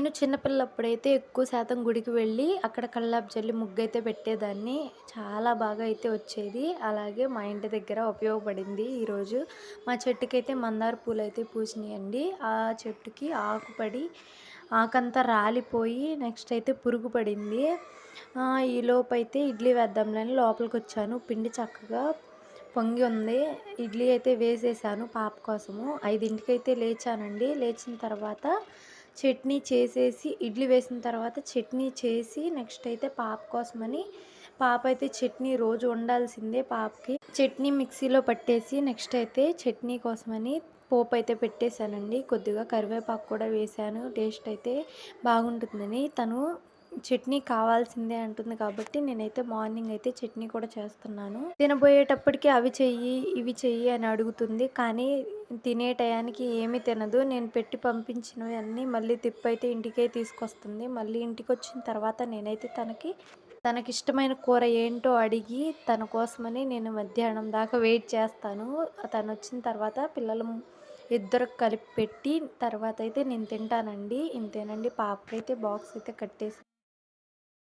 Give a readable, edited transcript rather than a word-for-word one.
నేను చిన్నపిల్లప్పుడైతే ఎక్కువ శాతం గుడికి వెళ్ళి అక్కడ కల్లాపు జల్లి ముగ్గైతే పెట్టేదాన్ని. చాలా బాగా అయితే వచ్చేది. అలాగే మా ఇంటి దగ్గర ఉపయోగపడింది ఈరోజు. మా చెట్టుకైతే మందార పూలైతే పూసినాయండి. ఆ చెట్టుకి ఆకు పడి ఆకంతా రాలిపోయి నెక్స్ట్ అయితే పురుగు పడింది. ఈలోపైతే ఇడ్లీ వేద్దాంలే అని లోపలికొచ్చాను. పిండి చక్కగా పొంగి ఉంది. ఇడ్లీ అయితే వేసేసాను పాప కోసము. 5కి లేచానండి. లేచిన తర్వాత చట్నీ చేసేసి ఇడ్లీ వేసిన తర్వాత చట్నీ చేసి నెక్స్ట్ అయితే పాప కోసమని పాప అయితే చట్నీ రోజు ఉండాల్సిందే పాపకి. చట్నీ మిక్సీలో పట్టేసి నెక్స్ట్ అయితే చట్నీ కోసమని పోపైతే పెట్టేసానండి. కొద్దిగా కరివేపాకు కూడా వేశాను. టేస్ట్ అయితే బాగుంటుందని. తను చట్నీ కావాల్సిందే అంటుంది కాబట్టి నేనైతే మార్నింగ్ అయితే చట్నీ కూడా చేస్తున్నాను. తినబోయేటప్పటికి అవి చెయ్యి, ఇవి చెయ్యి అని అడుగుతుంది. కానీ తినే టయానికి ఏమీ తినదు. నేను పెట్టి పంపించినవి అన్నీ మళ్ళీ తిప్పైతే ఇంటికే తీసుకొస్తుంది. మళ్ళీ ఇంటికొచ్చిన తర్వాత నేనైతే తనకిష్టమైన కూర ఏంటో అడిగి తన కోసమని నేను మధ్యాహ్నం దాకా వెయిట్ చేస్తాను. తనొచ్చిన తర్వాత ఇద్దరికి కలిపి పెట్టి తర్వాత అయితే నేను తింటానండి. ఇంతేనండి. పాపకైతే బాక్స్ అయితే కట్టేసి